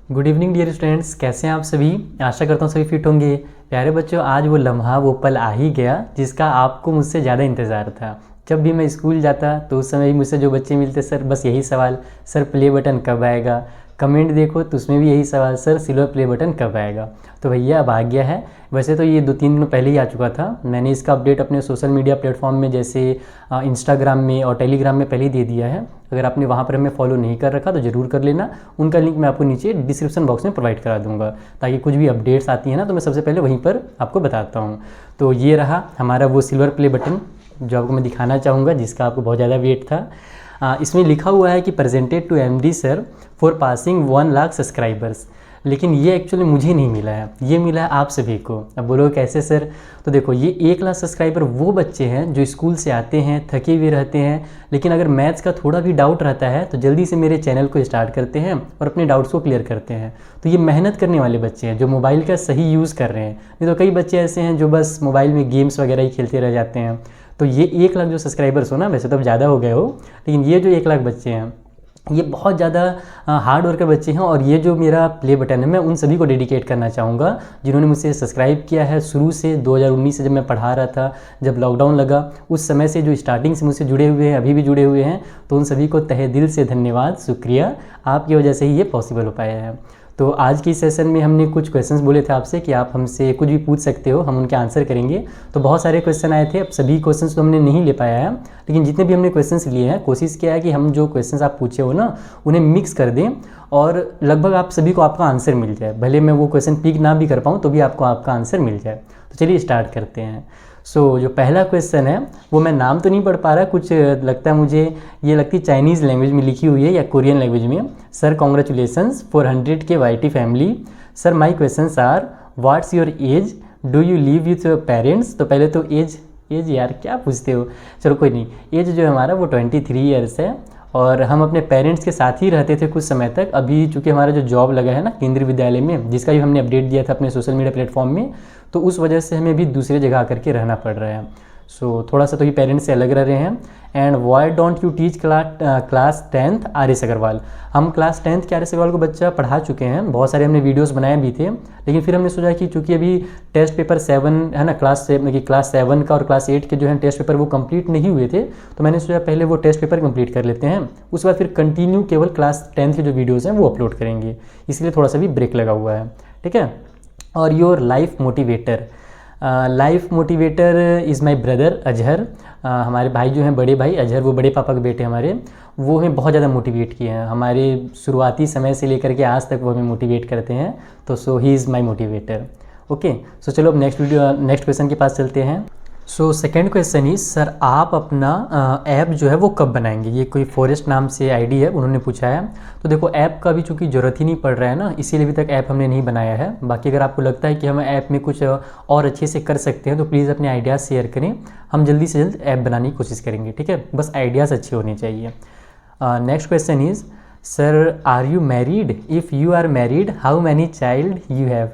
Good evening dear students, कैसे हैं आप सभी। आशा करता हूँ सभी फिट होंगे। प्यारे बच्चों, आज वो लम्हा वो पल आ ही गया जिसका आपको मुझसे ज़्यादा इंतज़ार था। जब भी मैं स्कूल जाता तो उस समय भी मुझसे जो बच्चे मिलते, सर बस यही सवाल, सर प्ले बटन कब आएगा। कमेंट देखो तो उसमें भी यही सवाल, सर सिल्वर प्ले बटन कब आएगा। तो भैया अब आ गया है। वैसे तो ये 2-3 दिन पहले ही आ चुका था। मैंने इसका अपडेट अपने सोशल मीडिया प्लेटफॉर्म में जैसे इंस्टाग्राम में और टेलीग्राम में पहले ही दे दिया है। अगर आपने वहाँ पर हमें फॉलो नहीं कर रखा तो ज़रूर कर लेना। उनका लिंक मैं आपको नीचे डिस्क्रिप्शन बॉक्स में प्रोवाइड करा दूंगा, ताकि कुछ भी अपडेट्स आती हैं ना तो मैं सबसे पहले वहीं पर आपको बताता हूँ। तो ये रहा हमारा वो सिल्वर प्ले बटन जो आपको मैं दिखाना चाहूँगा, जिसका आपको बहुत ज़्यादा वेट था। इसमें लिखा हुआ है कि presented to MD sir for passing 1 lakh subscribers, लेकिन ये एक्चुअली मुझे नहीं मिला है, ये मिला है आप सभी को। अब बोलो कैसे सर। तो देखो, ये 1 लाख सब्सक्राइबर वो बच्चे हैं जो स्कूल से आते हैं, थके हुए रहते हैं, लेकिन अगर मैथ्स का थोड़ा भी डाउट रहता है तो जल्दी से मेरे चैनल को स्टार्ट करते हैं और अपने डाउट्स को क्लियर करते हैं। तो ये मेहनत करने वाले बच्चे हैं जो मोबाइल का सही यूज़ कर रहे हैं। नहीं तो कई बच्चे ऐसे हैं जो बस मोबाइल में गेम्स वगैरह ही खेलते रह जाते हैं। तो ये 1 लाख जो सब्सक्राइबर्स हो ना, वैसे तो अब ज़्यादा हो गए हो, लेकिन ये जो 1 लाख बच्चे हैं ये बहुत ज़्यादा हार्ड वर्कर बच्चे हैं। और ये जो मेरा प्ले बटन है मैं उन सभी को डेडिकेट करना चाहूँगा जिन्होंने मुझसे सब्सक्राइब किया है शुरू से। 2019 से जब मैं पढ़ा रहा था, जब लॉकडाउन लगा उस समय से जो स्टार्टिंग से मुझसे जुड़े हुए हैं, अभी भी जुड़े हुए हैं, तो उन सभी को तहे दिल से धन्यवाद, शुक्रिया। आपकी वजह से ही ये पॉसिबल हो पाया है। तो आज की सेशन में हमने कुछ क्वेश्चंस बोले थे आपसे कि आप हमसे कुछ भी पूछ सकते हो, हम उनके आंसर करेंगे। तो बहुत सारे क्वेश्चन आए थे। अब सभी क्वेश्चंस तो हमने नहीं ले पाया है, लेकिन जितने भी हमने क्वेश्चंस लिए हैं कोशिश किया है कि हम जो क्वेश्चंस आप पूछे हो ना उन्हें मिक्स कर दें और लगभग आप सभी को आपका आंसर मिल जाए। भले मैं वो क्वेश्चन पिक ना भी कर पाऊँ तो भी आपको आपका आंसर मिल जाए। तो चलिए स्टार्ट करते हैं। जो पहला क्वेश्चन है वो मैं नाम तो नहीं पढ़ पा रहा, कुछ लगता है मुझे ये लगती चाइनीज़ लैंग्वेज में लिखी हुई है या कोरियन लैंग्वेज में। Sir congratulations for 100K YT family. Sir my questions are what's your age, do you live with your parents. तो पहले तो एज यार क्या पूछते हो, चलो कोई नहीं। एज जो है हमारा वो 23 ईयर्स है और हम अपने पेरेंट्स के साथ ही रहते थे कुछ समय तक। अभी चूँकि हमारा जो जॉब लगा है ना केंद्रीय विद्यालय में, जिसका भी हमने अपडेट दिया था अपने सोशल मीडिया प्लेटफॉर्म में, तो उस वजह से हमें भी दूसरी जगह आकर के रहना पड़ रहा है। थोड़ा सा तो ये पेरेंट्स से अलग रह रहे हैं। And why don't you teach class 10th RS Agarwal. हम क्लास 10th के RS अग्रवाल को बच्चा पढ़ा चुके हैं, बहुत सारे हमने वीडियोस बनाए भी थे, लेकिन फिर हमने सोचा कि चूँकि अभी टेस्ट पेपर 7 है ना, क्लास 7 का और क्लास 8 के जो है टेस्ट पेपर वो कंप्लीट नहीं हुए थे, तो मैंने सोचा पहले वो टेस्ट पेपर कंप्लीट कर लेते हैं, उसके बाद फिर कंटिन्यू केवल क्लास 10th के जो वीडियोज़ हैं वो अपलोड करेंगे। इसलिए थोड़ा सा भी ब्रेक लगा हुआ है, ठीक है। और your life motivator. Life motivator is my brother Azhar. हमारे भाई जो हैं, बड़े भाई अजहर, वो बड़े पापा के बेटे हमारे, वो हमें बहुत ज़्यादा मोटिवेट किए हैं। हमारे शुरुआती समय से लेकर के आज तक वो हमें मोटिवेट करते हैं। तो he is my motivator. Okay, चलो अब नेक्स्ट क्वेश्चन के पास चलते हैं। सेकेंड क्वेश्चन इज सर आप अपना ऐप जो है वो कब बनाएंगे। ये कोई फॉरेस्ट नाम से आईडी है, उन्होंने पूछा है। तो देखो, ऐप का भी चूँकि ज़रूरत ही नहीं पड़ रहा है ना, इसीलिए अभी तक ऐप हमने नहीं बनाया है। बाकी अगर आपको लगता है कि हम ऐप में कुछ और अच्छे से कर सकते हैं तो प्लीज़ अपने आइडियाज़ शेयर करें, हम जल्दी से जल्द ऐप बनाने की कोशिश करेंगे, ठीक है। बस आइडियाज़ अच्छे होने चाहिए। Next question is sir are you married, if you are married how many child you have.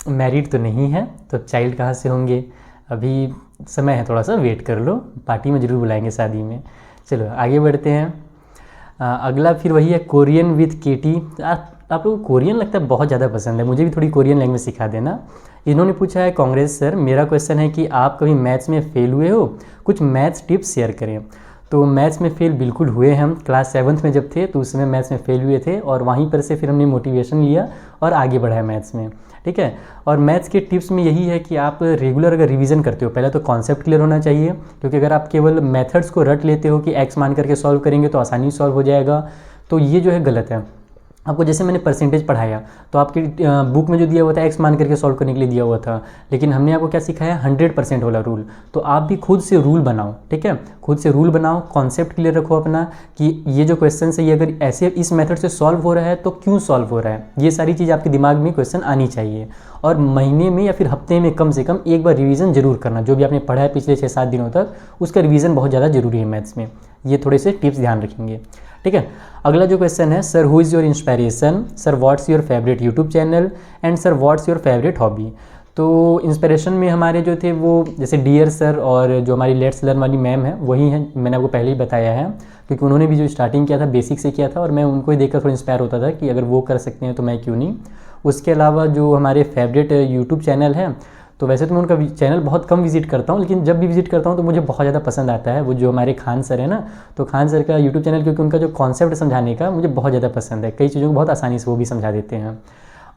Married तो नहीं है तो चाइल्ड कहाँ से होंगे, अभी समय है, थोड़ा सा वेट कर लो, पार्टी में ज़रूर बुलाएंगे शादी में। चलो आगे बढ़ते हैं। अगला फिर वही है कोरियन विथ केटी। आप लोगों को कोरियन लगता है बहुत ज़्यादा पसंद है, मुझे भी थोड़ी कोरियन लैंग्वेज सिखा देना। इन्होंने पूछा है कांग्रेस सर, मेरा क्वेश्चन है कि आप कभी मैथ्स में फेल हुए हो, कुछ मैथ्स टिप्स शेयर करें। तो मैथ्स में फेल बिल्कुल हुए हैं। हम क्लास 7th में जब थे तो उस समय मैथ्स में फेल हुए थे और वहीं पर से फिर हमने मोटिवेशन लिया और आगे बढ़ाया मैथ्स में, ठीक है। और मैथ्स के टिप्स में यही है कि आप रेगुलर अगर रिवीजन करते हो, पहले तो कॉन्सेप्ट क्लियर होना चाहिए, क्योंकि अगर आप केवल मेथड्स को रट लेते हो कि एक्स मान करके सॉल्व करेंगे तो आसानी से सॉल्व हो जाएगा, तो ये जो है गलत है। आपको जैसे मैंने परसेंटेज पढ़ाया तो आपकी बुक में जो दिया हुआ था एक्स मान करके सॉल्व करने के लिए दिया हुआ था, लेकिन हमने आपको क्या सिखाया 100% वाला रूल। तो आप भी खुद से रूल बनाओ, ठीक है, खुद से रूल बनाओ, कॉन्सेप्ट क्लियर रखो अपना कि ये जो क्वेश्चन है ये अगर ऐसे इस मेथड से सॉल्व हो रहा है तो क्यों सॉल्व हो रहा है, ये सारी चीज़ आपके दिमाग में क्वेश्चन आनी चाहिए। और महीने में या फिर हफ्ते में कम से कम एक बार रिवीजन जरूर करना, जो भी आपने पढ़ा है पिछले 6-7 दिनों तक उसका रिवीजन बहुत ज़्यादा जरूरी है मैथ्स में। ये थोड़े से टिप्स ध्यान रखेंगे, ठीक है। अगला जो क्वेश्चन है sir who is your inspiration, sir what's your favourite YouTube channel and sir what's your favourite hobby. तो इंस्पिरेशन में हमारे जो थे वो जैसे डियर सर और जो हमारी लेट्स लर्न वाली मैम है वही हैं, मैंने आपको पहले ही बताया है, क्योंकि उन्होंने भी जो स्टार्टिंग किया था बेसिक से किया था और मैं उनको ही देखकर थोड़ा इंस्पायर होता था कि अगर वो कर सकते हैं तो मैं क्यों नहीं। उसके अलावा जो हमारे फेवरेट यूट्यूब चैनल है, तो वैसे तो मैं उनका चैनल बहुत कम विजिट करता हूँ, लेकिन जब भी विजिट करता हूँ तो मुझे बहुत ज़्यादा पसंद आता है वो जो हमारे खान सर है ना, तो खान सर का यूट्यूब चैनल, क्योंकि उनका जो कॉन्सेप्ट समझाने का मुझे बहुत ज़्यादा पसंद है, कई चीज़ों को बहुत आसानी से वो भी समझा देते हैं।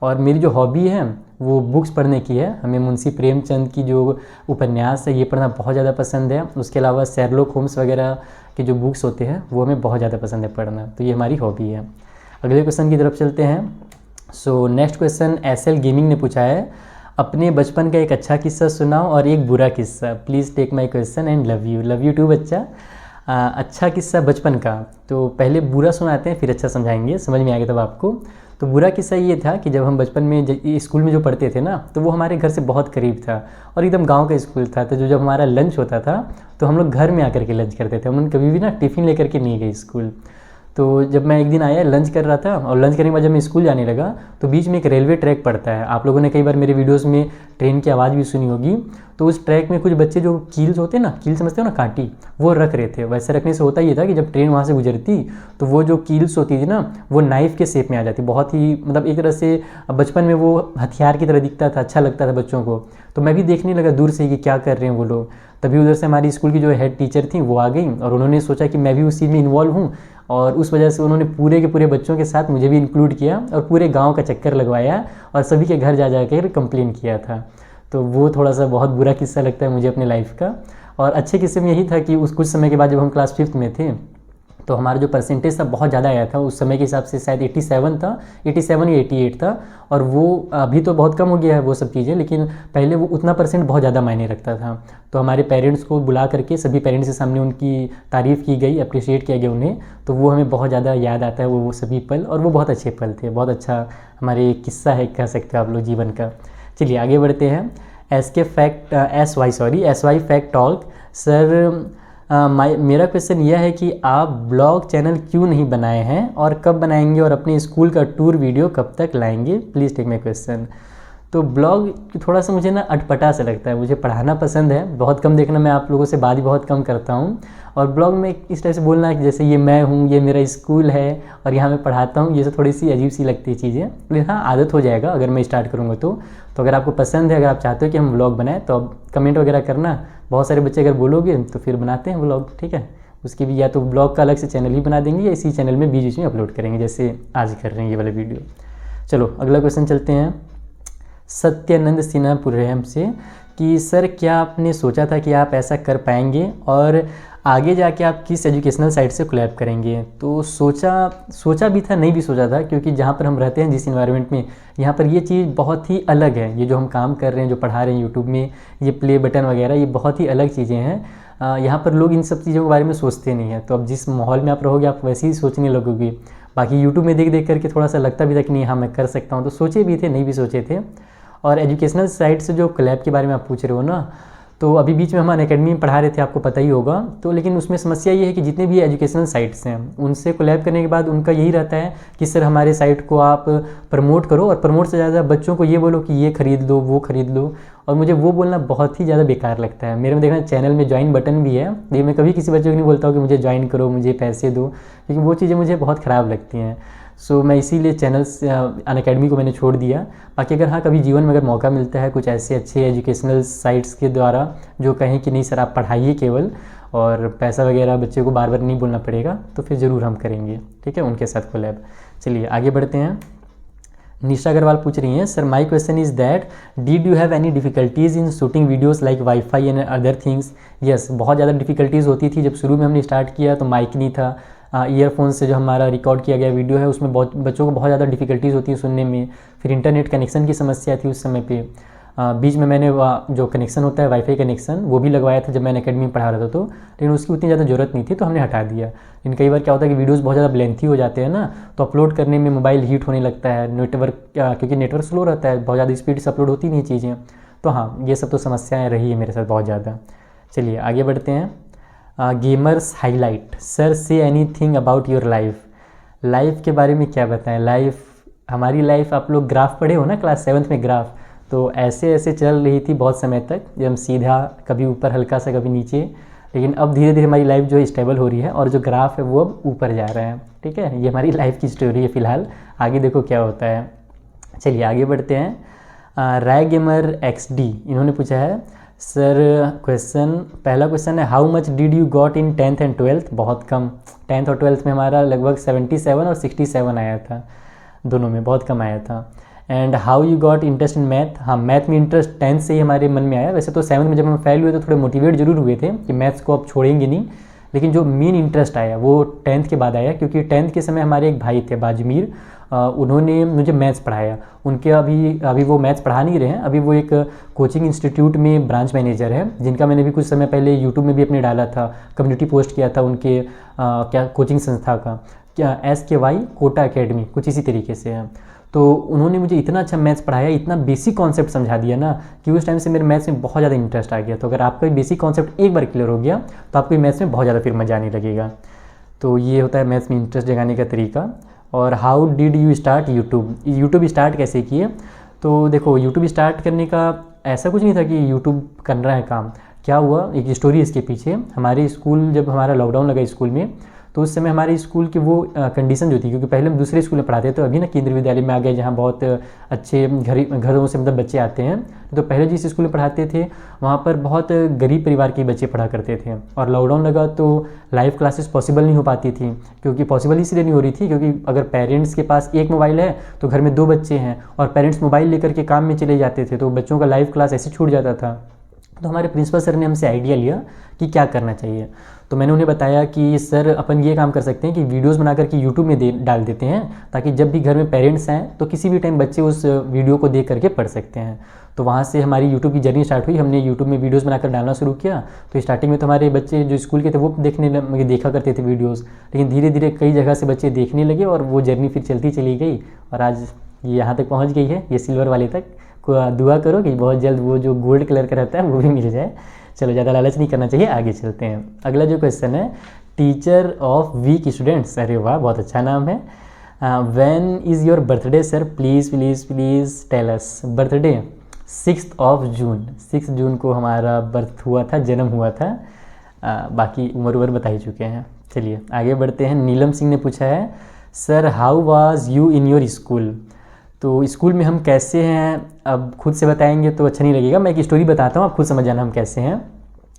और मेरी जो हॉबी है वो बुक्स पढ़ने की है, हमें मुंशी प्रेमचंद की जो उपन्यास है ये पढ़ना बहुत ज़्यादा पसंद है। उसके अलावा शेरलॉक होम्स वगैरह के जो बुक्स होते हैं वो हमें बहुत ज़्यादा पसंद है पढ़ना, तो ये हमारी हॉबी है। अगले क्वेश्चन की तरफ चलते हैं। So next question SL gaming ने पूछा है, अपने बचपन का एक अच्छा किस्सा सुनाओ और एक बुरा किस्सा। Please take my question and love you too बच्चा। अच्छा किस्सा बचपन का, तो पहले बुरा सुनाते हैं फिर अच्छा समझाएंगे, समझ में आ गया तब आपको। तो बुरा किस्सा ये था कि जब हम बचपन में स्कूल में जो पढ़ते थे ना, तो वो हमारे घर से बहुत करीब था और एकदम गांव का स्कूल था। तो जब हमारा लंच होता था तो हम लोग घर में आकर के लंच करते थे, हम कभी भी ना टिफ़िन लेकर के नहीं गए स्कूल। तो जब मैं एक दिन आया लंच कर रहा था और लंच करने के बाद जब मैं स्कूल जाने लगा तो बीच में एक रेलवे ट्रैक पड़ता है, आप लोगों ने कई बार मेरे वीडियोस में ट्रेन की आवाज़ भी सुनी होगी। तो उस ट्रैक में कुछ बच्चे जो कील्स होते हैं ना, कील समझते हो ना, कांटी, वो रख रहे थे। वैसे रखने से होता ये था कि जब ट्रेन वहाँ से गुजरती तो वो जो कील्स होती थी ना वो नाइफ़ के शेप में आ जाती, बहुत ही मतलब एक तरह से बचपन में वो हथियार की तरह दिखता था, अच्छा लगता था बच्चों को। तो मैं भी देखने लगा दूर से कि क्या कर रहे हैं वो लोग। तभी उधर से हमारी स्कूल की जो हेड टीचर थी वो आ गई और उन्होंने सोचा कि मैं भी उस चीज़ में इन्वॉल्व हूँ, और उस वजह से उन्होंने पूरे के पूरे बच्चों के साथ मुझे भी इंक्लूड किया और पूरे गांव का चक्कर लगवाया और सभी के घर जा कर कंप्लेन किया था। तो वो थोड़ा सा बहुत बुरा किस्सा लगता है मुझे अपने लाइफ का। और अच्छे किस्से में यही था कि उस कुछ समय के बाद जब हम क्लास 5th में थे तो हमारा जो परसेंटेज था बहुत ज़्यादा आया था, उस समय के हिसाब से शायद 87 था, 87 या 88 था। और वो अभी तो बहुत कम हो गया है वो सब चीज़ें, लेकिन पहले वो उतना परसेंट बहुत ज़्यादा मायने रखता था। तो हमारे पेरेंट्स को बुला करके सभी पेरेंट्स के सामने उनकी तारीफ़ की गई, अप्रिशिएट किया गया उन्हें। तो वो हमें बहुत ज़्यादा याद आता है वो सभी पल, और वो बहुत अच्छे पल थे, बहुत अच्छा हमारे किस्सा है कह सकते हो आप लोग जीवन का। चलिए आगे बढ़ते हैं। S Y fact talk. Sir मेरा क्वेश्चन यह है कि आप ब्लॉग चैनल क्यों नहीं बनाए हैं और कब बनाएंगे, और अपने स्कूल का टूर वीडियो कब तक लाएंगे। Please take my question. तो ब्लॉग थोड़ा सा मुझे ना अटपटा सा लगता है, मुझे पढ़ाना पसंद है, बहुत कम देखना, मैं आप लोगों से बात भी बहुत कम करता हूँ। और ब्लॉग में इस टाइप से बोलना है कि जैसे ये मैं हूँ, ये मेरा स्कूल है और यहाँ मैं पढ़ाता हूँ, ये सब थोड़ी सी अजीब सी लगती है चीज़ें। लेकिन हाँ, आदत हो जाएगा अगर मैं स्टार्ट करूँगा तो। अगर आपको पसंद है, अगर आप चाहते हो कि हम व्लॉग बनाएं तो आप कमेंट वगैरह करना, बहुत सारे बच्चे अगर बोलोगे तो फिर बनाते हैं व्लॉग, ठीक है। उसकी भी या तो ब्लॉग का अलग से चैनल ही बना देंगे या इसी चैनल में बीच बीच में अपलोड करेंगे जैसे आज कर रहे हैं ये वाला वीडियो। चलो अगला क्वेश्चन चलते हैं सत्यानंद सिन्हापुरम से कि सर क्या आपने सोचा था कि आप ऐसा कर पाएंगे और आगे जाके आप किस एजुकेशनल साइट से कोलैब करेंगे। तो सोचा भी था, नहीं भी सोचा था, क्योंकि जहाँ पर हम रहते हैं जिस इन्वायरमेंट में, यहाँ पर ये चीज़ बहुत ही अलग है। ये जो हम काम कर रहे हैं, जो पढ़ा रहे हैं यूट्यूब में, ये प्ले बटन वगैरह, ये बहुत ही अलग चीज़ें हैं। यहाँ पर लोग इन सब चीज़ों के बारे में सोचते नहीं हैं। तो अब जिस माहौल में आप रहोगे आप वैसे ही सोचने लगोगे। बाकी यूट्यूब में देख करके थोड़ा सा लगता भी था कि नहीं हाँ मैं कर सकता हूँ, तो सोचे भी थे, नहीं भी सोचे थे। और एजुकेशनल साइट से जो कोलैब के बारे में आप पूछ रहे हो ना, तो अभी बीच में हम अनअकैडमी में पढ़ा रहे थे, आपको पता ही होगा। तो लेकिन उसमें समस्या ये है कि जितने भी एजुकेशनल साइट्स हैं उनसे कोलैब करने के बाद उनका यही रहता है कि सर हमारे साइट को आप प्रमोट करो, और प्रमोट से ज़्यादा बच्चों को ये बोलो कि ये खरीद लो, वो खरीद लो। और मुझे वो बोलना बहुत ही ज़्यादा बेकार लगता है। मेरे में देखना चैनल में ज्वाइन बटन भी है, लेकिन मैं कभी किसी बच्चे को नहीं बोलता हूँ कि मुझे ज्वाइन करो, मुझे पैसे दो, क्योंकि वो चीज़ें मुझे बहुत ख़राब लगती हैं। सो मैं इसीलिए चैनल्स अनअकैडमी को मैंने छोड़ दिया। बाकी अगर हाँ कभी जीवन में अगर मौका मिलता है कुछ ऐसे अच्छे एजुकेशनल साइट्स के द्वारा जो कहें कि नहीं सर आप पढ़ाइए केवल, और पैसा वगैरह बच्चे को बार बार नहीं बोलना पड़ेगा, तो फिर ज़रूर हम करेंगे, ठीक है, उनके साथ कोलैब। चलिए आगे बढ़ते हैं। निशा अग्रवाल पूछ रही हैं, sir my question is that did you have any difficulties in shooting videos like wifi and other things. Yes, बहुत ज़्यादा डिफ़िकल्टीज़ होती थी। जब शुरू में हमने स्टार्ट किया तो माइक नहीं था, ईयरफोन से जो हमारा रिकॉर्ड किया गया वीडियो है उसमें बहुत बच्चों को बहुत ज़्यादा डिफ़िकल्टीज़ होती है सुनने में। फिर इंटरनेट कनेक्शन की समस्या थी उस समय पे। बीच में मैंने जो कनेक्शन होता है वाईफाई कनेक्शन वो भी लगवाया था जब मैं अकेडमी में पढ़ा रहा था, तो लेकिन उसकी उतनी ज़्यादा ज़रूरत नहीं थी तो हमने हटा दिया। लेकिन कई बार क्या होता है कि वीडियोस बहुत ज़्यादा लेंथी हो जाते हैं ना, तो अपलोड करने में मोबाइल हीट होने लगता है, नेटवर्क क्योंकि नेटवर्क स्लो रहता है, बहुत ज़्यादा स्पीड से अपलोड होती नहीं चीज़ें। तो हाँ, ये सब तो समस्याएँ रही है मेरे साथ बहुत ज़्यादा। चलिए आगे बढ़ते हैं। Gamers highlight, sir say anything about your life के बारे में क्या बताएं। हमारी लाइफ, आप लोग ग्राफ पढ़े हो ना क्लास 7th में ग्राफ, तो ऐसे ऐसे चल रही थी बहुत समय तक, जब हम सीधा कभी ऊपर हल्का सा कभी नीचे, लेकिन अब धीरे धीरे हमारी लाइफ जो है स्टेबल हो रही है और जो ग्राफ है वो अब ऊपर जा रहा है। ठीक है, ये हमारी लाइफ की स्टोरी है फ़िलहाल, आगे देखो क्या होता है। चलिए आगे बढ़ते हैं। राय गेमर XD इन्होंने पूछा है सर क्वेश्चन, पहला क्वेश्चन है how much did you got in 10th and 12th। बहुत कम, 10th और 12th में हमारा लगभग 77 और 67 आया था, दोनों में बहुत कम आया था। And how you got interest in math. हाँ, मैथ में इंटरेस्ट 10th से ही हमारे मन में आया। वैसे तो 7th में जब हम फेल हुए तो थोड़े मोटिवेट जरूर हुए थे कि मैथ्स को अब छोड़ेंगे नहीं, लेकिन जो मेन इंटरेस्ट आया वो 10th के बाद आया, क्योंकि 10th के समय हमारे एक भाई थे बाजमीर, उन्होंने मुझे मैथ्स पढ़ाया। उनके अभी वो मैथ्स पढ़ा नहीं रहे हैं, अभी वो एक कोचिंग इंस्टीट्यूट में ब्रांच मैनेजर है, जिनका मैंने भी कुछ समय पहले यूट्यूब में भी अपने डाला था, कम्युनिटी पोस्ट किया था उनके क्या कोचिंग संस्था का, क्या SKY कोटा अकेडमी, कुछ इसी तरीके से है। तो उन्होंने मुझे इतना अच्छा मैथ्स पढ़ाया, इतना बेसिक कॉन्सेप्ट समझा दिया ना कि उस टाइम से मेरे मैथ्स में बहुत ज़्यादा इंटरेस्ट आ गया। तो अगर आपका बेसिक कॉन्सेप्ट एक बार क्लियर हो गया तो आपको मैथ्स में बहुत ज़्यादा फिर मजा आने लगेगा। तो ये होता है मैथ्स में इंटरेस्ट जगाने का तरीका। और how did you start YouTube start कैसे किए। तो देखो यूट्यूब स्टार्ट करने का ऐसा कुछ नहीं था कि यूट्यूब कर रहा है काम। क्या हुआ, एक स्टोरी इसके पीछे। हमारे स्कूल जब हमारा लॉकडाउन लगा स्कूल में, तो उस समय हमारे स्कूल की वो कंडीशन जो थी, क्योंकि पहले हम दूसरे स्कूल में पढ़ाते थे, तो अभी ना केंद्रीय विद्यालय में आ गए जहाँ बहुत अच्छे घरों से मतलब बच्चे आते हैं। तो पहले जिस स्कूल में पढ़ाते थे वहाँ पर बहुत गरीब परिवार के बच्चे पढ़ा करते थे, और लॉकडाउन लगा तो लाइव क्लासेस पॉसिबल नहीं हो पाती थी। क्योंकि पॉसिबल इसलिए नहीं हो रही थी क्योंकि अगर पेरेंट्स के पास एक मोबाइल है तो घर में 2 बच्चे हैं और पेरेंट्स मोबाइल लेकर के काम में चले जाते थे, तो बच्चों का लाइव क्लास ऐसे छूट जाता था। तो हमारे प्रिंसिपल सर ने हमसे आइडिया लिया कि क्या करना चाहिए। तो मैंने उन्हें बताया कि सर अपन ये काम कर सकते हैं कि वीडियोस बना करके यूट्यूब में डाल देते हैं, ताकि जब भी घर में पेरेंट्स हैं तो किसी भी टाइम बच्चे उस वीडियो को देख करके पढ़ सकते हैं। तो वहाँ से हमारी यूट्यूब की जर्नी स्टार्ट हुई। हमने यूट्यूब में वीडियोस बनाकर डालना शुरू किया। तो स्टार्टिंग में तो हमारे बच्चे जो स्कूल के थे वो देखा करते थे वीडियोज़, लेकिन धीरे धीरे कई जगह से बच्चे देखने लगे और वो जर्नी फिर चलती चली गई और आज ये यहाँ तक पहुँच गई है, ये सिल्वर वाले तक। दुआ करो कि बहुत जल्द वो जो गोल्ड कलर का रहता है वो भी मिल जाए। चलो ज़्यादा लालच नहीं करना चाहिए, आगे चलते हैं। अगला जो क्वेश्चन है, टीचर ऑफ वीक स्टूडेंट्स। अरे वाह, बहुत अच्छा नाम है। When is your birthday sir, please please please tell us. Birthday 6 जून, 6 जून को हमारा बर्थ हुआ था, जन्म हुआ था। बाकी उम्र बता ही चुके हैं। चलिए आगे बढ़ते हैं। नीलम सिंह ने पूछा है sir how was you in your school. तो स्कूल में हम कैसे हैं, अब खुद से बताएंगे तो अच्छा नहीं लगेगा, मैं एक स्टोरी बताता हूँ, आप खुद समझ जाना हम कैसे हैं।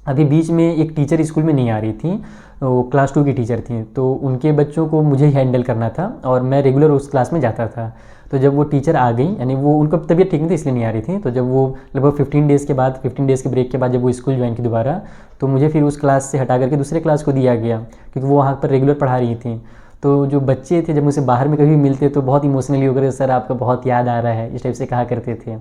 अभी बीच में एक टीचर स्कूल में नहीं आ रही थी, वो क्लास 2 की टीचर थी, तो उनके बच्चों को मुझे ही हैंडल करना था और मैं रेगुलर उस क्लास में जाता था। तो जब वो टीचर आ गई, यानी वो उनका तबीयत ठीक नहीं थी इसलिए नहीं आ रही थी, तो जब वो लगभग 15 डेज़ के बाद, 15 डेज़ के ब्रेक के बाद जब वो स्कूल ज्वाइन की दोबारा, तो मुझे फिर उस क्लास से हटा करके दूसरे क्लास को दिया गया, क्योंकि वो वहाँ पर रेगुलर पढ़ा रही थी। तो जो बच्चे थे जब मुझसे बाहर में कभी मिलते तो बहुत इमोशनली होकर सर आपका बहुत याद आ रहा है, इस टाइप से कहा करते थे।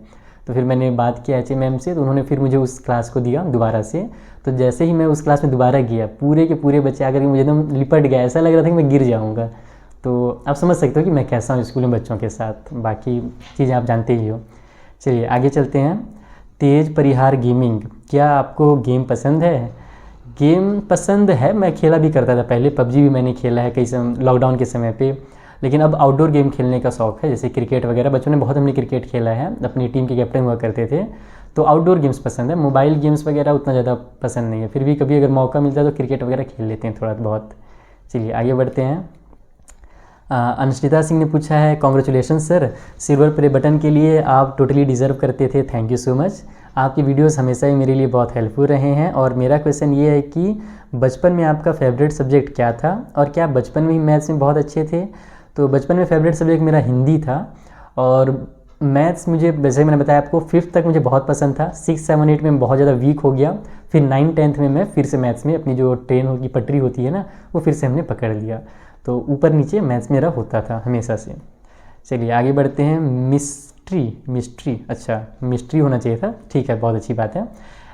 तो फिर मैंने बात किया HM मैम से, तो उन्होंने फिर मुझे उस क्लास को दिया दोबारा से। तो जैसे ही मैं उस क्लास में दोबारा गया, पूरे के पूरे बच्चे आकर के मुझे एकदम लिपट गया, ऐसा लग रहा था कि मैं गिर जाऊँगा। तो आप समझ सकते हो कि मैं कैसा हूँ स्कूल में बच्चों के साथ, बाकी चीज़ें आप जानते ही हो। चलिए आगे चलते हैं। तेज परिहार गेमिंग, क्या आपको गेम पसंद है? गेम पसंद है, मैं खेला भी करता था पहले, PUBG भी मैंने खेला है कई समय लॉकडाउन के समय पे। लेकिन अब आउटडोर गेम खेलने का शौक़ है, जैसे क्रिकेट वगैरह, बच्चों ने बहुत हमने क्रिकेट खेला है, अपनी टीम के कैप्टन हुआ करते थे। तो आउटडोर गेम्स पसंद है, मोबाइल गेम्स वगैरह उतना ज़्यादा पसंद नहीं है। फिर भी कभी अगर मौका मिलता है तो क्रिकेट वगैरह खेल लेते हैं थोड़ा बहुत। चलिए आगे बढ़ते हैं। अनुष्ठिता सिंह ने पूछा है congratulation sir, silver play button के लिए आप टोटली डिज़र्व करते थे, थैंक यू सो मच। आपकी वीडियोस हमेशा ही मेरे लिए बहुत हेल्पफुल रहे हैं। और मेरा क्वेश्चन ये है कि बचपन में आपका फेवरेट सब्जेक्ट क्या था और क्या बचपन में ही मैथ्स में बहुत अच्छे थे? तो बचपन में फेवरेट सब्जेक्ट मेरा हिंदी था, और मैथ्स मुझे जैसे मैंने बताया आपको 5th तक मुझे बहुत पसंद था। 6, 7, 8 में बहुत ज़्यादा वीक हो गया, फिर 9, 10th में मैं फिर से मैथ्स में अपनी जो ट्रेन की पटरी होती है ना, वो फिर से हमने पकड़ लिया। तो ऊपर नीचे मैथ्स मेरा होता था हमेशा से। चलिए आगे बढ़ते हैं। मिस्ट्री, अच्छा मिस्ट्री होना चाहिए था, ठीक है, बहुत अच्छी बात है।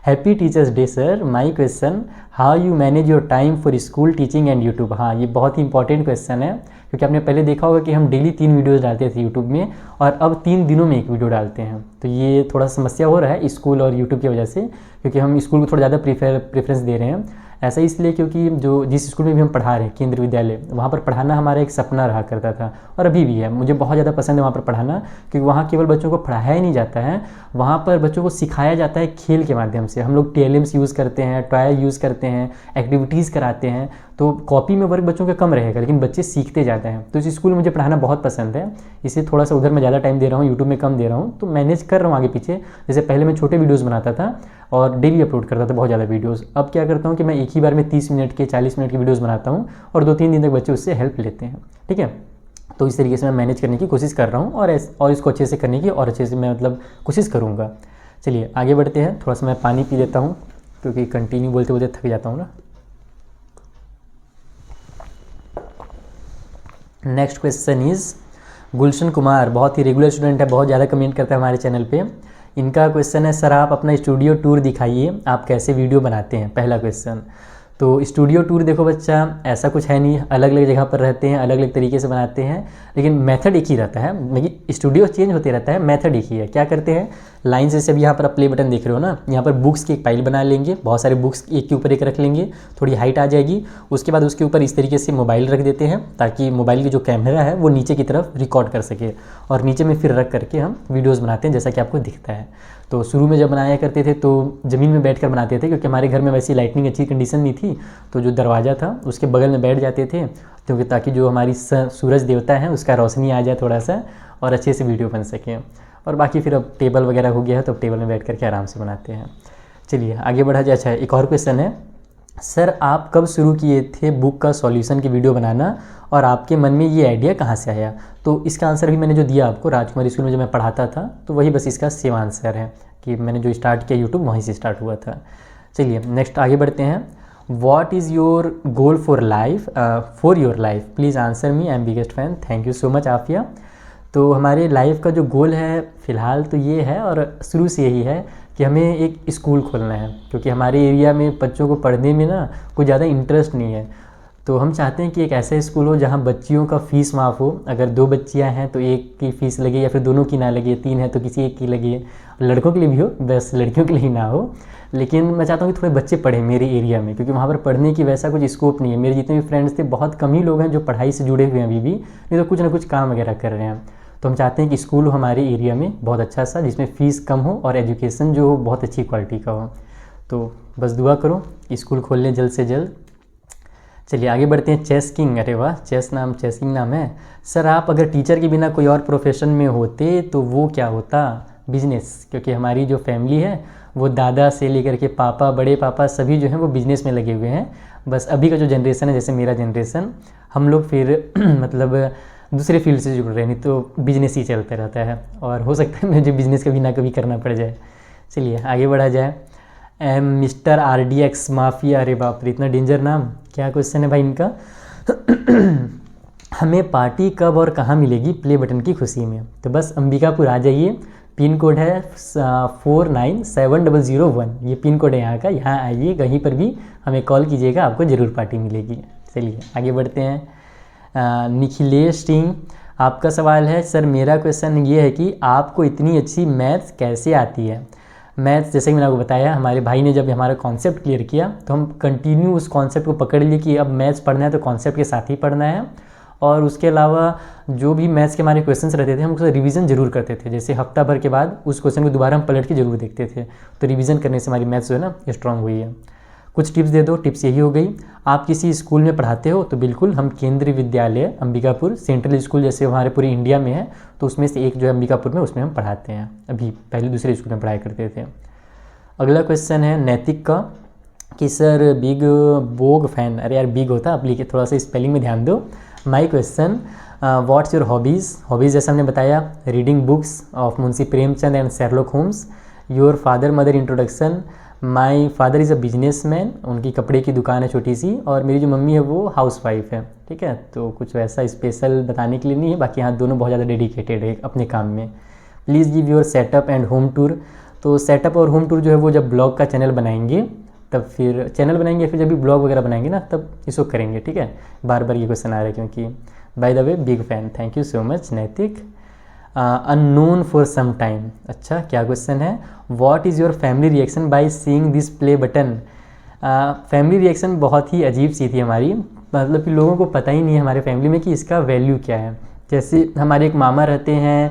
Happy teachers day sir, my question how you manage your time for school teaching and YouTube. हाँ, ये बहुत ही इंपॉर्टेंट क्वेश्चन है, क्योंकि आपने पहले देखा होगा कि हम डेली 3 वीडियोज़ डालते थे यूट्यूब में, और अब 3 दिनों में 1 वीडियो डालते हैं। तो ये थोड़ा समस्या हो रहा है स्कूल और यूट्यूब की वजह से, क्योंकि हम स्कूल को थोड़ा ज़्यादा प्रेफरेंस दे रहे हैं। ऐसा इसलिए क्योंकि जो जिस स्कूल में भी हम पढ़ा रहे हैं केंद्रीय विद्यालय, वहाँ पर पढ़ाना हमारा एक सपना रहा करता था और अभी भी है। मुझे बहुत ज़्यादा पसंद है वहाँ पर पढ़ाना, क्योंकि वहाँ केवल बच्चों को पढ़ाया ही नहीं जाता है, वहाँ पर बच्चों को सिखाया जाता है खेल के माध्यम से। हम लोग TLMs यूज़ करते हैं, टॉय यूज़ करते हैं, एक्टिविटीज़ कराते हैं, तो कॉपी में वर्क बच्चों का कम रहेगा लेकिन बच्चे सीखते जाते हैं। तो इस स्कूल में मुझे पढ़ाना बहुत पसंद है, इसलिए थोड़ा सा उधर मैं ज़्यादा टाइम दे रहा हूँ, यूट्यूब में कम दे रहा हूँ, तो मैनेज कर रहा हूँ आगे पीछे। जैसे पहले मैं छोटे वीडियोज़ बनाता था और डेली अपलोड करता था बहुत ज़्यादा वीडियोज़। अब क्या करता हूँ कि मैं एक ही बार में 30 मिनट के 40 मिनट की वीडियोज़ बनाता हूँ और 2-3 दिन तक बच्चे उससे हेल्प लेते हैं, ठीक है। तो इस तरीके से मैं मैनेज करने की कोशिश कर रहा हूँ और इसको अच्छे से करने की और अच्छे से मैं मतलब कोशिश करूँगा। चलिए आगे बढ़ते हैं, थोड़ा सा मैं पानी पी लेता हूँ क्योंकि कंटिन्यू बोलते बोलते थक जाता हूँ ना। Next question is Gulshan Kumar, बहुत ही रेगुलर स्टूडेंट है, बहुत ज़्यादा कमेंट करता है हमारे चैनल पे। इनका क्वेश्चन है, सर आप अपना स्टूडियो टूर दिखाइए, आप कैसे वीडियो बनाते हैं, पहला क्वेश्चन। तो स्टूडियो टूर देखो बच्चा, ऐसा कुछ है नहीं, अलग अलग जगह पर रहते हैं, अलग अलग तरीके से बनाते हैं, लेकिन मेथड एक ही रहता है। लेकिन स्टूडियो चेंज होते रहता है, मेथड एक ही है। क्या करते हैं, लाइन से जैसे अभी यहाँ पर आप प्ले बटन देख रहे हो ना, यहाँ पर बुक्स की एक फाइल बना लेंगे, बहुत सारे बुक्स एक के ऊपर एक रख लेंगे, थोड़ी हाइट आ जाएगी। उसके बाद उसके ऊपर इस तरीके से मोबाइल रख देते हैं ताकि मोबाइल की जो कैमरा है वो नीचे की तरफ रिकॉर्ड कर सके, और नीचे में फिर रख करके हम वीडियोज़ बनाते हैं जैसा कि आपको दिखता है। तो शुरू में जब बनाया करते थे तो ज़मीन में बैठकर बनाते थे, क्योंकि हमारे घर में वैसी लाइटनिंग अच्छी कंडीशन नहीं थी, तो जो दरवाज़ा था उसके बगल में बैठ जाते थे, क्योंकि ताकि जो हमारी सूरज देवता है उसका रोशनी आ जाए थोड़ा सा और अच्छे से वीडियो बन सके। और बाकी फिर अब टेबल वगैरह हो गया है तो अब टेबल में बैठ करके आराम से बनाते हैं। चलिए आगे बढ़ा जाए। अच्छा, एक और क्वेश्चन है, सर आप कब शुरू किए थे बुक का सॉल्यूशन की वीडियो बनाना और आपके मन में ये आइडिया कहाँ से आया? तो इसका आंसर भी मैंने जो दिया आपको राजकुमारी स्कूल में जब मैं पढ़ाता था, तो वही बस इसका सेम आंसर है कि मैंने जो स्टार्ट किया यूट्यूब वहीं से स्टार्ट हुआ था। चलिए नेक्स्ट आगे बढ़ते हैं। What is your goal for life, for your life, please answer me, I am biggest fan, thank you so much Afiya. तो हमारे लाइफ का जो गोल है फ़िलहाल तो ये है और शुरू से यही है कि हमें एक स्कूल खोलना है, क्योंकि हमारे एरिया में बच्चों को पढ़ने में ना कुछ ज़्यादा इंटरेस्ट नहीं है। तो हम चाहते हैं कि एक ऐसा स्कूल हो जहाँ बच्चियों का फ़ीस माफ़ हो। अगर 2 बच्चियाँ हैं तो एक की फ़ीस लगे, या फिर दोनों की ना लगे, 3 है तो किसी एक की लगे, लड़कों के लिए भी हो, बस लड़कियों के लिए ही ना हो। लेकिन मैं चाहता हूँ कि थोड़े बच्चे पढ़ें मेरे एरिया में, क्योंकि वहाँ पर पढ़ने की वैसा कुछ स्कोप नहीं है। मेरे जितने भी फ्रेंड्स थे बहुत कम ही लोग हैं जो पढ़ाई से जुड़े हुए हैं अभी भी, नहीं तो कुछ ना कुछ काम वगैरह कर रहे हैं। तो हम चाहते हैं कि स्कूल हो हमारे एरिया में बहुत अच्छा सा, जिसमें फ़ीस कम हो और एजुकेशन जो हो बहुत अच्छी क्वालिटी का हो। तो बस दुआ करो स्कूल खोल लें जल्द से जल्द। चलिए आगे बढ़ते हैं। चेस किंग, अरे वाह, चेस किंग नाम है। सर आप अगर टीचर के बिना कोई और प्रोफेशन में होते तो वो क्या होता? बिजनेस, क्योंकि हमारी जो फैमिली है वो दादा से लेकर के पापा, बड़े पापा सभी जो हैं वो बिज़नेस में लगे हुए हैं। बस अभी का जो जनरेशन है, जैसे मेरा जनरेशन, हम लोग फिर मतलब दूसरे फील्ड से जुड़ रहे हैं, नहीं तो बिजनेस ही चलता रहता है, और हो सकता है मुझे बिज़नेस कभी ना कभी करना पड़ जाए। चलिए आगे बढ़ा जाए। मिस्टर RDX माफिया, अरे बाप रे, इतना डेंजर नाम, क्या क्वेश्चन है भाई इनका। हमें पार्टी कब और कहाँ मिलेगी प्ले बटन की खुशी में? तो बस अंबिकापुर आ जाइए, पिन कोड है 497001, ये पिन कोड है यहाँ का। यहाँ आइए, कहीं पर भी हमें कॉल कीजिएगा, आपको ज़रूर पार्टी मिलेगी। चलिए आगे बढ़ते हैं। निखिलेश सिंह, आपका सवाल है, सर मेरा क्वेश्चन ये है कि आपको इतनी अच्छी मैथ्स कैसे आती है? मैथ्स, जैसे कि मैंने आपको बताया, हमारे भाई ने जब हमारा कॉन्सेप्ट क्लियर किया तो हम कंटिन्यू उस कॉन्सेप्ट को पकड़ लिए कि अब मैथ्स पढ़ना है तो कॉन्सेप्ट के साथ ही पढ़ना है। और उसके अलावा जो भी मैथ्स के हमारे क्वेश्चंस रहते थे हम उसका रिवीजन जरूर करते थे। जैसे हफ्ता भर के बाद उस क्वेश्चन को दोबारा हम पलट के जरूर देखते थे, तो रिवीजन करने से हमारी मैथ्स जो है ना स्ट्रांग हुई है। कुछ टिप्स दे दो। टिप्स यही हो गई, आप किसी स्कूल में पढ़ाते हो तो बिल्कुल हम केंद्रीय विद्यालय अंबिकापुर सेंट्रल स्कूल जैसे हमारे पूरे इंडिया में है, तो उसमें से एक जो है अंबिकापुर में, उसमें हम पढ़ाते हैं। अभी पहले दूसरे स्कूल में पढ़ाया करते थे। अगला क्वेश्चन है नैतिक का कि सर बिग बोग फैन, अरे यार बिग होता, आप लिखे, थोड़ा सा स्पेलिंग में ध्यान दो। My question, what's your hobbies? Hobbies जैसे हमने बताया, reading books of Munshi Premchand and Sherlock Holmes. Your father mother introduction, my father is a businessman, उनकी कपड़े की दुकान है छोटी सी, और मेरी जो मम्मी है वो हाउस वाइफ है। ठीक है, तो कुछ वैसा स्पेशल बताने के लिए नहीं है, बाकी यहाँ दोनों बहुत ज़्यादा डेडिकेटेड है अपने काम में। Please give your setup and home tour. तो सेटअप और होम टूर जो है वो जब ब्लॉग का चैनल बनाएंगे तब, फिर चैनल बनाएंगे, फिर जब भी ब्लॉग वगैरह बनाएंगे ना तब इसको करेंगे। ठीक है, बार बार ये क्वेश्चन आ रहा है क्योंकि by the way big fan, thank you so much नैतिक। अननोन फॉर सम टाइम, अच्छा क्या क्वेश्चन है? What is your family reaction by seeing this play button? Family reaction बहुत ही अजीब सी थी हमारी, मतलब कि लोगों को पता ही नहीं है हमारे फैमिली में कि इसका वैल्यू क्या है। जैसे हमारे एक मामा रहते हैं,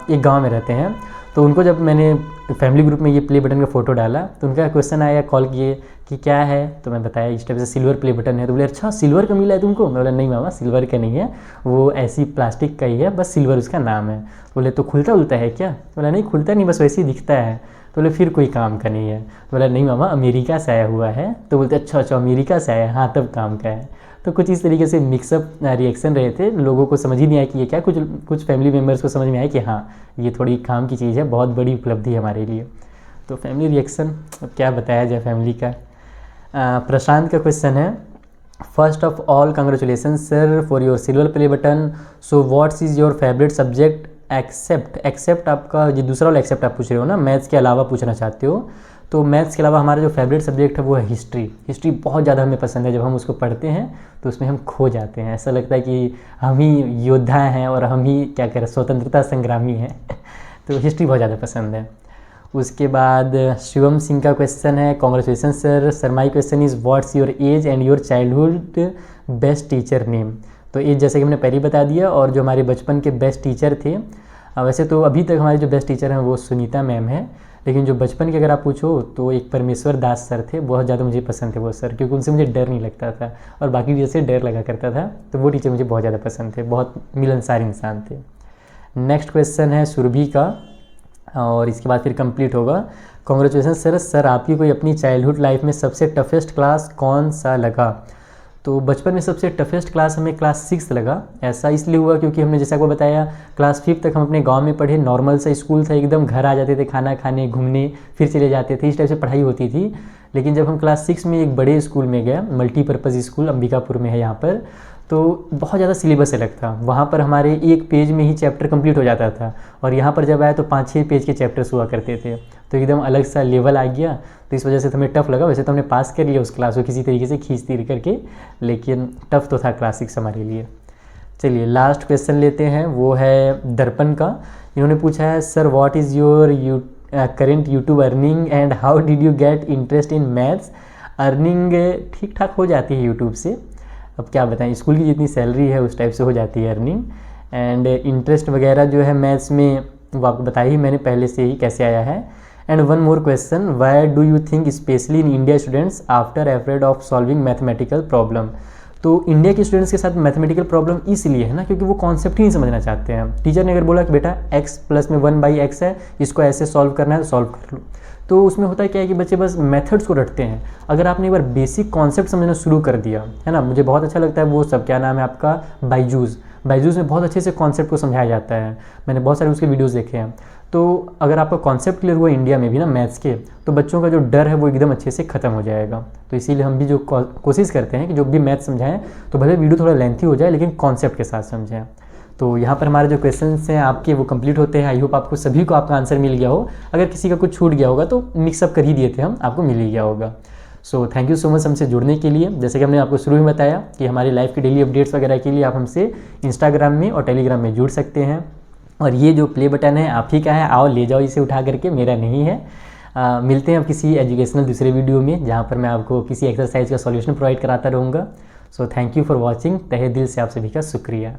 एक गांव में रहते हैं, तो उनको जब मैंने फैमिली ग्रुप में ये प्ले बटन का फ़ोटो डाला तो उनका क्वेश्चन आया, कॉल किए कि क्या है, तो मैं बताया इस टाइप से सिल्वर प्ले बटन है। तो बोले अच्छा सिल्वर का मिला है तुमको? मैं बोला नहीं मामा सिल्वर का नहीं है, वो ऐसी प्लास्टिक का ही है, बस सिल्वर उसका नाम है। बोले तो खुलता उलता है क्या? बोला नहीं खुलता नहीं, बस वैसे ही दिखता है। तो बोले फिर कोई काम का नहीं है? बोला नहीं मामा अमेरिका से आया हुआ है। तो बोलते अच्छा अच्छा अमेरिका से आया, हाँ तब काम का है। तो कुछ इस तरीके से मिक्सअप रिएक्शन रहे थे, लोगों को समझ ही नहीं आया कि ये क्या, कुछ फैमिली मेम्बर्स को समझ में आया कि हाँ ये थोड़ी काम की चीज़ है, बहुत बड़ी उपलब्धि है हमारे लिए। तो फैमिली रिएक्शन अब क्या बताया जाए फैमिली का। प्रशांत का क्वेश्चन है, first of all congratulation sir for your silver play button, so what's is your favourite subject except आपका ये दूसरा वाला एक्सेप्ट आप पूछ रहे हो ना, मैथ्स के अलावा पूछना चाहते हो। तो मैथ्स के अलावा हमारा जो फेवरेट सब्जेक्ट है वो है हिस्ट्री बहुत ज़्यादा हमें पसंद है। जब हम उसको पढ़ते हैं तो उसमें हम खो जाते हैं, ऐसा लगता है कि हम ही योद्धा हैं और हम ही क्या करें स्वतंत्रता संग्रामी हैं। तो हिस्ट्री बहुत ज़्यादा पसंद है। उसके बाद शिवम सिंह का क्वेश्चन है, congratulation sir my question is what's your age and your childhood best teacher name. तो एज जैसे कि हमने पहले बता दिया, और जो हमारे बचपन के बेस्ट टीचर थे, वैसे तो अभी तक हमारे जो बेस्ट टीचर हैं वो सुनीता मैम है, लेकिन जो बचपन के अगर आप पूछो तो एक परमेश्वर दास सर थे, बहुत ज़्यादा मुझे पसंद थे वो सर, क्योंकि उनसे मुझे डर नहीं लगता था और बाकी जैसे डर लगा करता था, तो वो टीचर मुझे बहुत ज़्यादा पसंद थे, बहुत मिलनसार इंसान थे। नेक्स्ट क्वेश्चन है सुरभि का, और इसके बाद फिर कंप्लीट होगा। कॉन्ग्रेचुलेसन सर आपकी कोई अपनी चाइल्डहुड लाइफ में सबसे टफेस्ट क्लास कौन सा लगा? तो बचपन में सबसे टफेस्ट क्लास हमें क्लास 6 लगा। ऐसा इसलिए हुआ क्योंकि हमने जैसा आपको बताया क्लास 5 तक हम अपने गांव में पढ़े, नॉर्मल सा स्कूल था एकदम, घर आ जाते थे खाना खाने, घूमने, फिर चले जाते थे, इस टाइप से पढ़ाई होती थी। लेकिन जब हम क्लास 6 में एक बड़े स्कूल में गए, मल्टीपर्पज़ स्कूल अंबिकापुर में है यहाँ पर, तो बहुत ज़्यादा सिलेबस अलग था। वहाँ पर हमारे एक पेज में ही चैप्टर कंप्लीट हो जाता था, और यहाँ पर जब आया तो 5-6 पेज के चैप्टर्स हुआ करते थे, तो एकदम अलग सा लेवल आ गया। तो इस वजह से तो हमें टफ लगा। वैसे तो हमने पास कर लिया उस क्लास को किसी तरीके से खींच तीर करके, लेकिन टफ तो था क्लास 6 हमारे लिए। चलिए लास्ट क्वेश्चन लेते हैं, वो है दर्पण का। इन्होंने पूछा है sir what is your current YouTube earning and how did you get interest in maths? Earning ठीक ठाक हो जाती है यूट्यूब से, अब क्या बताएं, स्कूल की जितनी सैलरी है उस टाइप से हो जाती है अर्निंग। एंड इंटरेस्ट वगैरह जो है मैथ्स में वो आपको बताया ही मैंने पहले से ही कैसे आया है। And one more question, why do you think specially in India students after afraid of solving mathematical problem? तो इंडिया के स्टूडेंट्स के साथ मैथमेटिकल प्रॉब्लम इसलिए है ना क्योंकि वो कॉन्सेप्ट ही नहीं समझना चाहते हैं। टीचर ने अगर बोला कि बेटा x प्लस में 1/x है, इसको ऐसे सॉल्व करना है तो सॉल्व कर लो, तो उसमें होता है क्या है कि बच्चे बस मेथड्स को रटते हैं। अगर आपने एक बार बेसिक कॉन्सेप्ट समझना शुरू कर दिया है ना, मुझे बहुत अच्छा लगता है वो सब, क्या नाम है आपका, बायजूस में बहुत अच्छे से कॉन्सेप्ट को समझाया जाता है, मैंने बहुत सारे उसके वीडियोस देखे हैं। तो अगर आपका कॉन्सेप्ट क्लियर हुआ इंडिया में भी ना मैथ्स के, तो बच्चों का जो डर है वो एकदम अच्छे से ख़त्म हो जाएगा। तो इसीलिए हम भी जो कोशिश करते हैं कि जो भी मैथ्स समझाएं तो भले वीडियो थोड़ा लेंथी हो जाए लेकिन कॉन्सेप्ट के साथ समझें। तो यहाँ पर हमारे जो क्वेश्चंस हैं आपके वो कंप्लीट होते हैं। आई होप आपको सभी को आपका आंसर मिल गया हो, अगर किसी का कुछ छूट गया होगा तो मिक्सअप कर ही दिए थे हम, आपको मिल ही गया होगा। So thank you so much हमसे जुड़ने के लिए। जैसे कि हमने आपको शुरू में बताया कि हमारी लाइफ की डेली अपडेट्स वगैरह के लिए आप हमसे इंस्टाग्राम में और टेलीग्राम में जुड़ सकते हैं। और ये जो प्ले बटन है आप ही का है, आओ ले जाओ इसे उठा करके, मेरा नहीं है। मिलते हैं अब किसी एजुकेशनल दूसरे वीडियो में जहाँ पर मैं आपको किसी एक्सरसाइज का सॉल्यूशन प्रोवाइड कराता रहूँगा। So thank you for watching, तहे दिल से आप सभी का शुक्रिया।